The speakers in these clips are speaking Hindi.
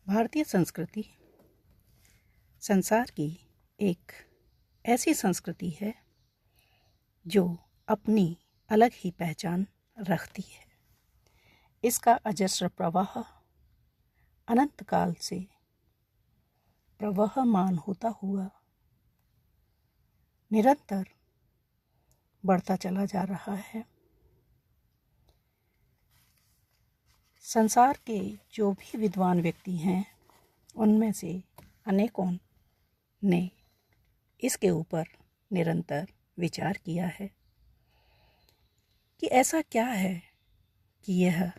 भारतीय संस्कृति संसार की एक ऐसी संस्कृति है जो अपनी अलग ही पहचान रखती है। इसका अजस्र प्रवाह अनंत काल से प्रवहमान होता हुआ निरंतर बढ़ता चला जा रहा है। संसार के जो भी विद्वान व्यक्ति हैं उनमें से अनेकों ने इसके ऊपर निरंतर विचार किया है कि ऐसा क्या है कि यह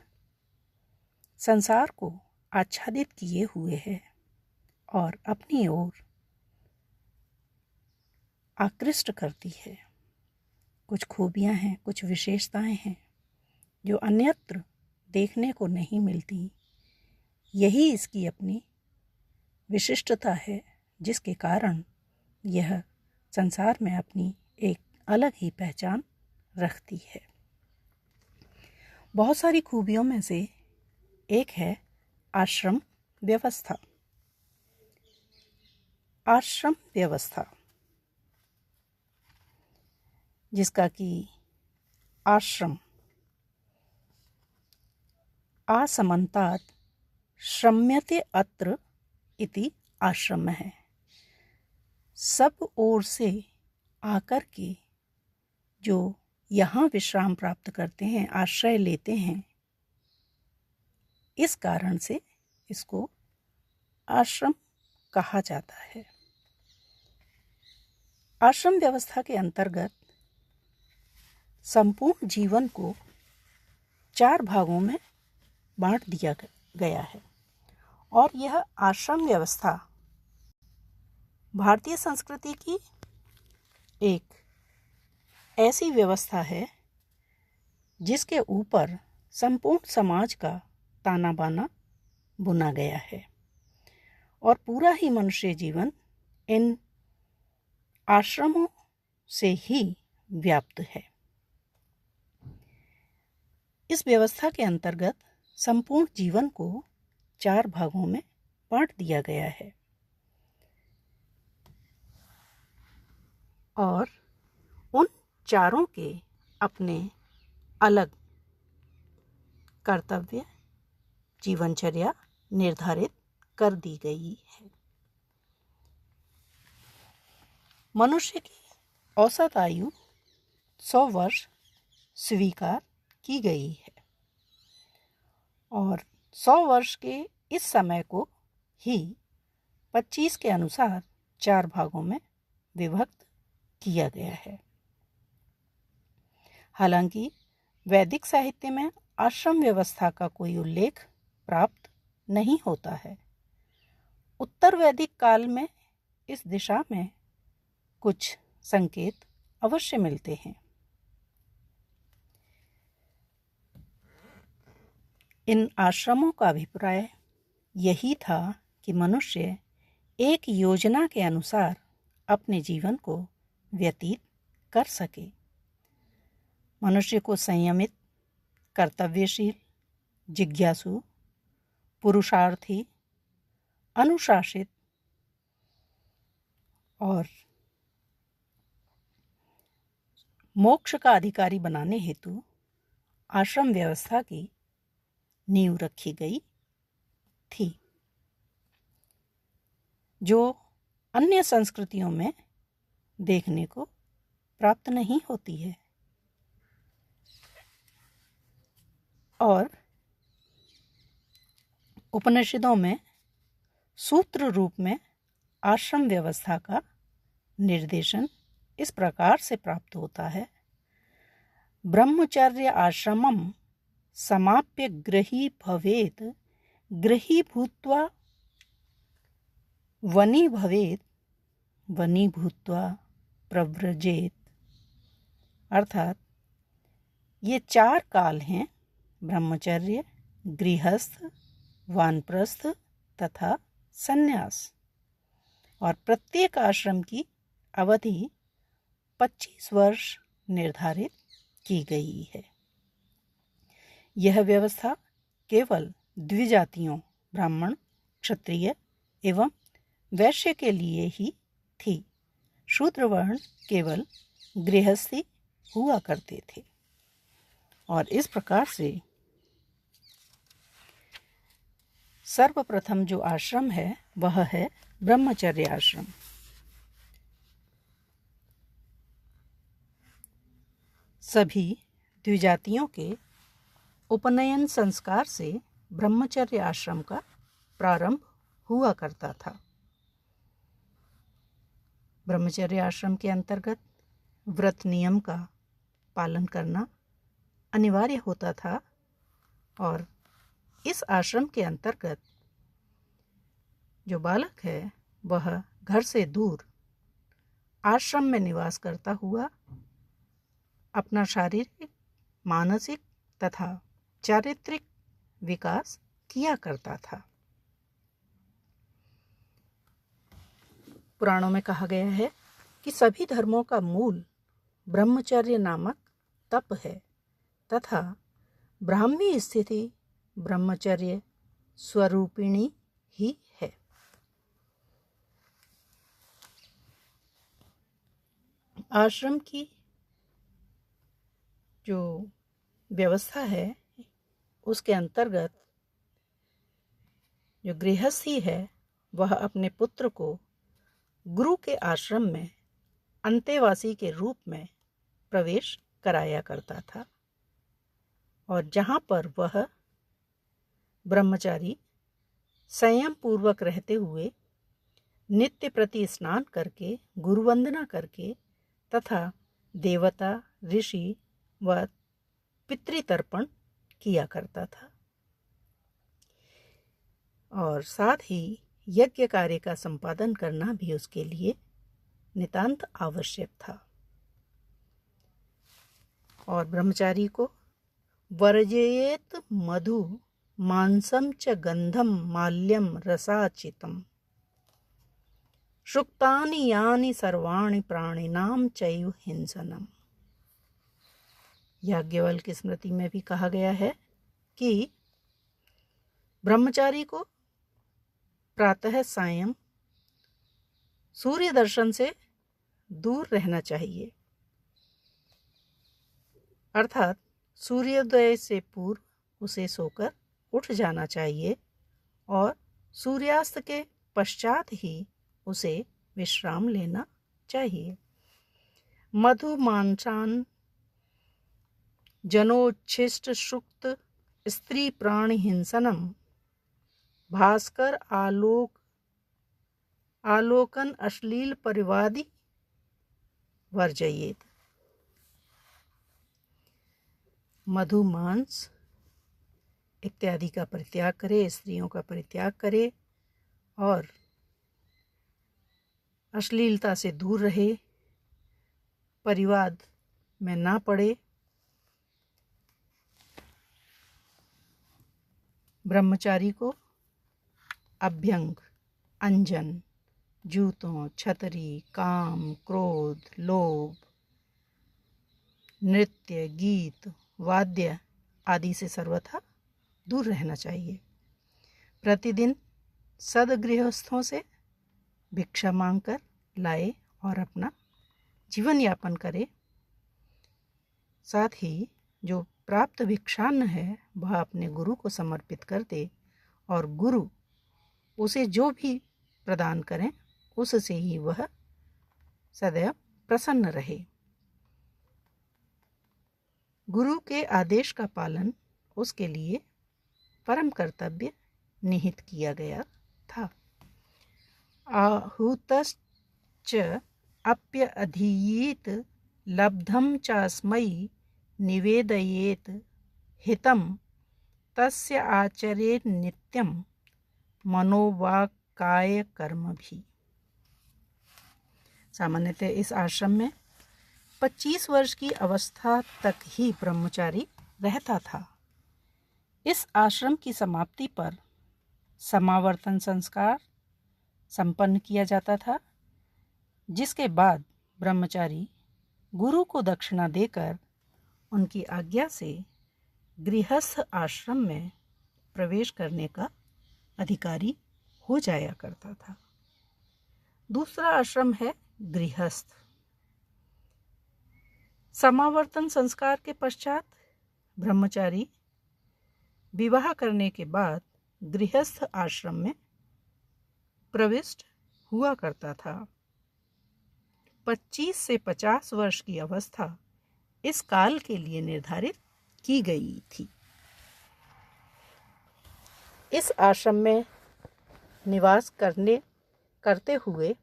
संसार को आच्छादित किए हुए है और अपनी ओर आकृष्ट करती है। कुछ खूबियां हैं, कुछ विशेषताएं हैं जो अन्यत्र देखने को नहीं मिलती। यही इसकी अपनी विशिष्टता है जिसके कारण यह संसार में अपनी एक अलग ही पहचान रखती है। बहुत सारी खूबियों में से एक है आश्रम व्यवस्था। आश्रम व्यवस्था जिसका कि आश्रम असमन्तात् श्रम्यते अत्र इति आश्रम है। सब ओर से आकर के जो यहाँ विश्राम प्राप्त करते हैं, आश्रय लेते हैं, इस कारण से इसको आश्रम कहा जाता है। आश्रम व्यवस्था के अंतर्गत संपूर्ण जीवन को 4 भागों में बांट दिया गया है और यह आश्रम व्यवस्था भारतीय संस्कृति की एक ऐसी व्यवस्था है जिसके ऊपर संपूर्ण समाज का ताना बाना बुना गया है और पूरा ही मनुष्य जीवन इन आश्रमों से ही व्याप्त है। इस व्यवस्था के अंतर्गत संपूर्ण जीवन को 4 भागों में बांट दिया गया है और उन चारों के अपने अलग कर्तव्य, जीवनचर्या निर्धारित कर दी गई है। मनुष्य की औसत आयु 100 वर्ष स्वीकार की गई है और 100 वर्ष के इस समय को ही 25 के अनुसार 4 भागों में विभक्त किया गया है। हालांकि वैदिक साहित्य में आश्रम व्यवस्था का कोई उल्लेख प्राप्त नहीं होता है। उत्तर वैदिक काल में इस दिशा में कुछ संकेत अवश्य मिलते हैं। इन आश्रमों का अभिप्राय यही था कि मनुष्य एक योजना के अनुसार अपने जीवन को व्यतीत कर सके। मनुष्य को संयमित, कर्तव्यशील, जिज्ञासु, पुरुषार्थी, अनुशासित और मोक्ष का अधिकारी बनाने हेतु आश्रम व्यवस्था की नींव रखी गई थी, जो अन्य संस्कृतियों में देखने को प्राप्त नहीं होती है। और उपनिषदों में सूत्र रूप में आश्रम व्यवस्था का निर्देशन इस प्रकार से प्राप्त होता है। ब्रह्मचर्य आश्रमं समाप्य गृही भवेत्, गृही भूत्वा वनी भवेत्, वनी भूत्वा प्रव्रजेत। अर्थात ये 4 काल हैं: ब्रह्मचर्य, गृहस्थ, वानप्रस्थ तथा संन्यास। और प्रत्येक आश्रम की अवधि 25 वर्ष निर्धारित की गई है। यह व्यवस्था केवल द्विजातियों ब्राह्मण क्षत्रिय एवं वैश्य के लिए ही थी। शूद्र वर्ण केवल गृहस्थी हुआ करते थे। और इस प्रकार से सर्वप्रथम जो आश्रम है वह है ब्रह्मचर्य आश्रम। सभी द्विजातियों के उपनयन संस्कार से ब्रह्मचर्य आश्रम का प्रारंभ हुआ करता था। ब्रह्मचर्य आश्रम के अंतर्गत व्रत नियम का पालन करना अनिवार्य होता था और इस आश्रम के अंतर्गत जो बालक है वह घर से दूर आश्रम में निवास करता हुआ अपना शारीरिक, मानसिक तथा चारित्रिक विकास किया करता था। पुराणों में कहा गया है कि सभी धर्मों का मूल ब्रह्मचर्य नामक तप है तथा ब्राह्मी स्थिति ब्रह्मचर्य स्वरूपिणी ही है। आश्रम की जो व्यवस्था है उसके अंतर्गत जो गृहस्थी है वह अपने पुत्र को गुरु के आश्रम में अंतेवासी के रूप में प्रवेश कराया करता था और जहाँ पर वह ब्रह्मचारी संयम पूर्वक रहते हुए नित्य प्रति स्नान करके गुरुवंदना करके तथा देवता, ऋषि व पितृतर्पण किया करता था और साथ ही यज्ञ कार्य का संपादन करना भी उसके लिए नितांत आवश्यक था। और ब्रह्मचारी को वर्जयेत मधु मांसम च गंधम माल्यम रसाचितम शुक्तानि यानि सर्वाणि प्राणिनाम चैव हिंसनम। याज्ञवल्क्य की स्मृति में भी कहा गया है कि ब्रह्मचारी को प्रातः सायं सूर्य दर्शन से दूर रहना चाहिए, अर्थात सूर्योदय से पूर्व उसे सोकर उठ जाना चाहिए और सूर्यास्त के पश्चात ही उसे विश्राम लेना चाहिए। मधु मांसान जनोच्छिष्ट शुक्त स्त्री प्राण हिंसनम भास्कर आलोकन अश्लील परिवादी वर्जयेत। मधु मांस इत्यादि का परित्याग करे, स्त्रियों का परित्याग करे और अश्लीलता से दूर रहे, परिवाद में ना पड़े। ब्रह्मचारी को अभ्यंग, अंजन, जूतों, छतरी, काम, क्रोध, लोभ, नृत्य, गीत, वाद्य आदि से सर्वथा दूर रहना चाहिए। प्रतिदिन सदगृहस्थों से भिक्षा मांगकर लाए और अपना जीवन यापन करे। साथ ही जो प्राप्त भिक्षान्न है वह अपने गुरु को समर्पित कर दे और गुरु उसे जो भी प्रदान करें उससे ही वह सदैव प्रसन्न रहे। गुरु के आदेश का पालन उसके लिए परम कर्तव्य निहित किया गया था। आहूतश्च अप्य अधीयेत लब्धम चास्मै निवेदयेत हितम तस्य आचरेत् नित्यम मनोवाक् काय कर्म भी। सामान्यतः इस आश्रम में 25 वर्ष की अवस्था तक ही ब्रह्मचारी रहता था। इस आश्रम की समाप्ति पर समावर्तन संस्कार संपन्न किया जाता था, जिसके बाद ब्रह्मचारी गुरु को दक्षिणा देकर उनकी आज्ञा से गृहस्थ आश्रम में प्रवेश करने का अधिकारी हो जाया करता था। दूसरा आश्रम है गृहस्थ। समावर्तन संस्कार के पश्चात ब्रह्मचारी विवाह करने के बाद गृहस्थ आश्रम में प्रविष्ट हुआ करता था। 25 से 50 वर्ष की अवस्था इस काल के लिए निर्धारित की गई थी। इस आश्रम में निवास करते हुए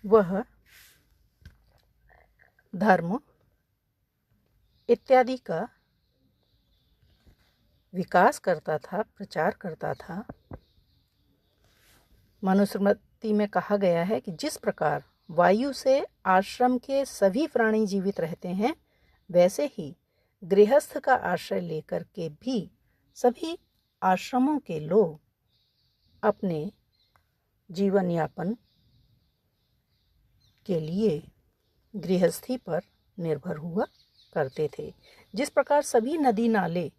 वह धर्म इत्यादि का विकास करता था, प्रचार करता था। मनुस्मृति में कहा गया है कि जिस प्रकार वायु से आश्रम के सभी प्राणी जीवित रहते हैं, वैसे ही गृहस्थ का आश्रय लेकर के भी सभी आश्रमों के लोग अपने जीवन यापन के लिए गृहस्थी पर निर्भर हुआ करते थे। जिस प्रकार सभी नदी नाले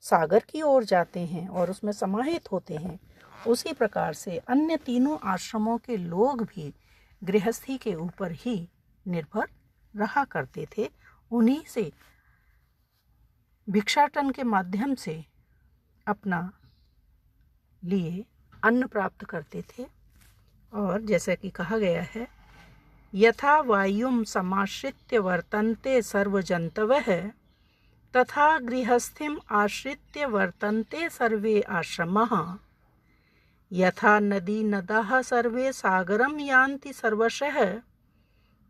सागर की ओर जाते हैं और उसमें समाहित होते हैं, उसी प्रकार से अन्य तीनों आश्रमों के लोग भी गृहस्थी के ऊपर ही निर्भर रहा करते थे। उन्हीं से भिक्षाटन के माध्यम से अपना लिए अन्न प्राप्त करते थे। और जैसा कि कहा गया है, यथा वायुम समाश्रित्य वर्तन्ते सर्वजन्तवः तथा गृहस्थिम आश्रित्य वर्तन्ते सर्वे आश्रमः। यथा नदी नदाः सर्वे सागरं यान्ति सर्वशः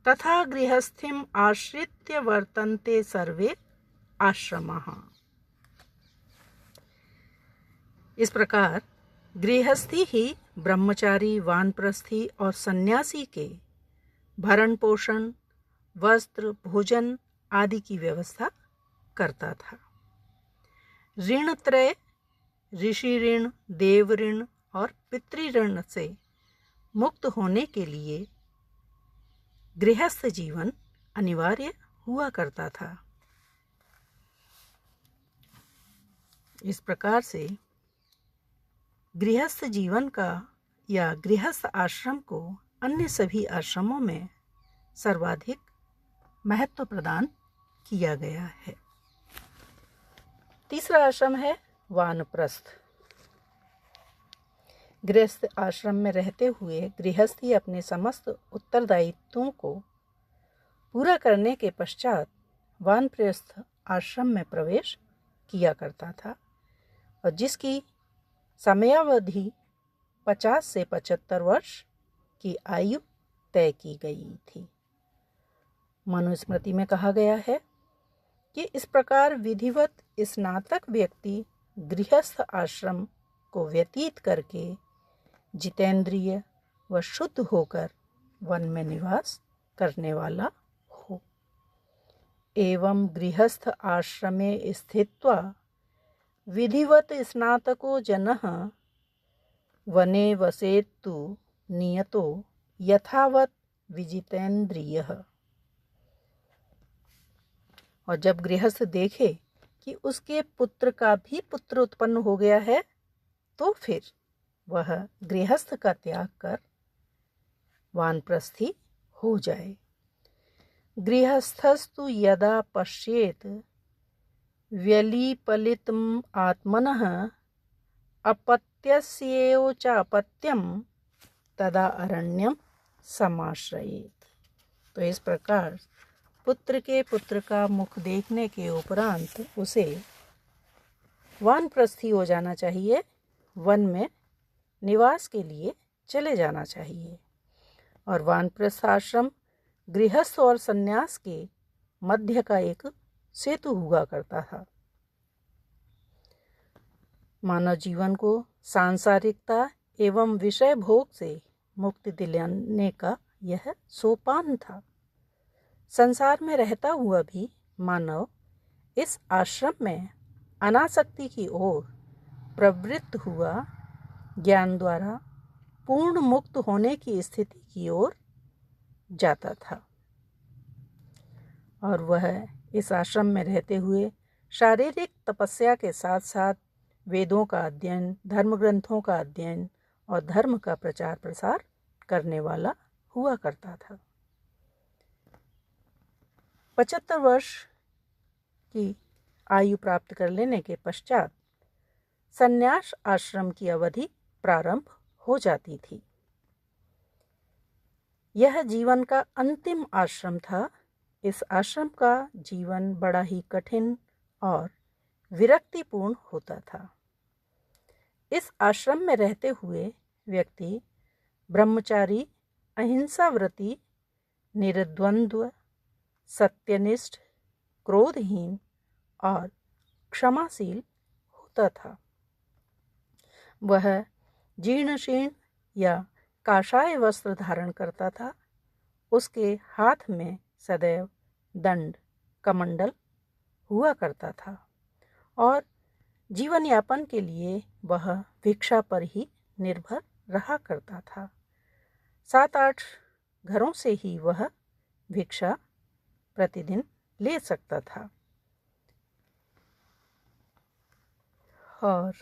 तथा गृहस्थिम आश्रित्य वर्तन्ते सर्वे आश्रमः। इस प्रकार गृहस्थी ही ब्रह्मचारी, वानप्रस्थी और सन्यासी के भरण पोषण, वस्त्र, भोजन आदि की व्यवस्था करता था। ऋण त्रय, ऋषि ऋण, देव ऋण और पितृ ऋण से मुक्त होने के लिए गृहस्थ जीवन अनिवार्य हुआ करता था। इस प्रकार से गृहस्थ जीवन का या गृहस्थ आश्रम को अन्य सभी आश्रमों में सर्वाधिक महत्व प्रदान किया गया है। तीसरा आश्रम है वानप्रस्थ। गृहस्थ आश्रम में रहते हुए गृहस्थी अपने समस्त उत्तरदायित्वों को पूरा करने के पश्चात वानप्रस्थ आश्रम में प्रवेश किया करता था और जिसकी समयावधि 50 से 75 वर्ष की आयु तय की गई थी। मनुस्मृति में कहा गया है कि इस प्रकार विधिवत स्नातक व्यक्ति गृहस्थ आश्रम को व्यतीत करके जितेंद्रिय व शुद्ध होकर वन में निवास करने वाला हो। एवं गृहस्थ आश्रमे स्थित्वा विधिवत स्नातको जनः वने वसेत्तु नियतो यथावत विजितेंद्रियः। और जब गृहस्थ देखे कि उसके पुत्र का भी पुत्र उत्पन्न हो गया है, तो फिर वह गृहस्थ का त्याग कर वानप्रस्थी हो जाए। गृहस्थस्तु यदा पश्येत व्यलीपलितम् आत्मनः अपत्यस्येव च अपत्यम तदा अरण्यम समाश्रयेत। तो इस प्रकार पुत्र के पुत्र का मुख देखने के उपरांत उसे वानप्रस्थी हो जाना चाहिए, वन में निवास के लिए चले जाना चाहिए। और वानप्रस्थ आश्रम गृहस्थ और सन्यास के मध्य का एक सेतु हुआ करता था। मानव जीवन को सांसारिकता एवं विषय भोग से मुक्ति दिलाने का यह सोपान था। संसार में रहता हुआ भी मानव इस आश्रम में अनासक्ति की ओर प्रवृत्त हुआ ज्ञान द्वारा पूर्ण मुक्त होने की स्थिति की ओर जाता था। और वह इस आश्रम में रहते हुए शारीरिक तपस्या के साथ साथ वेदों का अध्ययन, धर्म ग्रंथों का अध्ययन और धर्म का प्रचार प्रसार करने वाला हुआ करता था। 75 वर्ष की आयु प्राप्त कर लेने के पश्चात संन्यास आश्रम की अवधि प्रारंभ हो जाती थी। यह जीवन का अंतिम आश्रम था। इस आश्रम का जीवन बड़ा ही कठिन और विरक्तिपूर्ण होता था। इस आश्रम में रहते हुए व्यक्ति ब्रह्मचारी, अहिंसाव्रती, निर्द्वंद्व, सत्यनिष्ठ, क्रोधहीन और क्षमाशील होता था। वह जीर्ण शीर्ण या काषाय वस्त्र धारण करता था। उसके हाथ में सदैव दंड कमंडल हुआ करता था और जीवन यापन के लिए वह भिक्षा पर ही निर्भर रहा करता था। 7-8 घरों से ही वह भिक्षा प्रतिदिन ले सकता था। और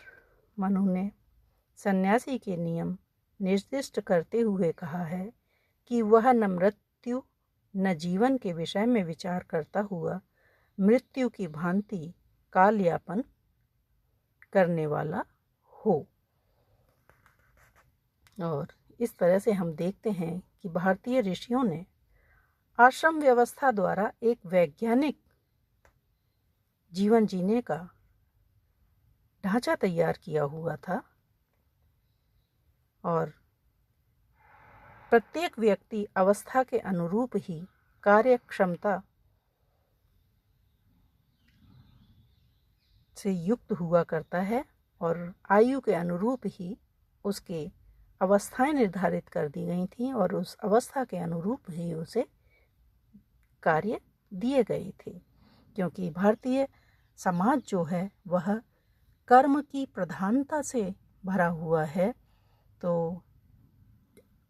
मनु ने सन्यासी के नियम निर्दिष्ट करते हुए कहा है कि वह न मृत्यु न जीवन के विषय में विचार करता हुआ मृत्यु की भांति काल यापन करने वाला हो। और इस तरह से हम देखते हैं कि भारतीय ऋषियों ने आश्रम व्यवस्था द्वारा एक वैज्ञानिक जीवन जीने का ढांचा तैयार किया हुआ था और प्रत्येक व्यक्ति अवस्था के अनुरूप ही कार्य क्षमता से युक्त हुआ करता है और आयु के अनुरूप ही उसके अवस्थाएं निर्धारित कर दी गई थीं और उस अवस्था के अनुरूप ही उसे कार्य दिए गए थे। क्योंकि भारतीय समाज जो है वह कर्म की प्रधानता से भरा हुआ है, तो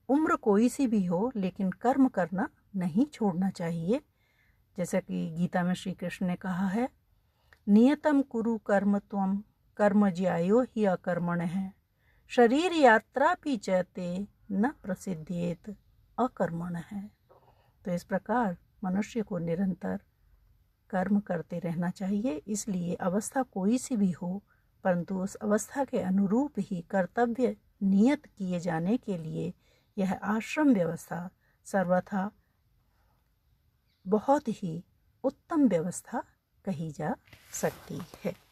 उम्र कोई सी भी हो लेकिन कर्म करना नहीं छोड़ना चाहिए। जैसा कि गीता में श्री कृष्ण ने कहा है, नियतम कुरु कर्म त्वम कर्म ज्यायो ही अकर्मणः शरीर यात्रा भी चैते न प्रसिद्धेत अकर्मणः। तो इस प्रकार मनुष्य को निरंतर कर्म करते रहना चाहिए। इसलिए अवस्था कोई सी भी हो परंतु उस अवस्था के अनुरूप ही कर्तव्य नियत किए जाने के लिए यह आश्रम व्यवस्था सर्वथा बहुत ही उत्तम व्यवस्था कही जा सकती है।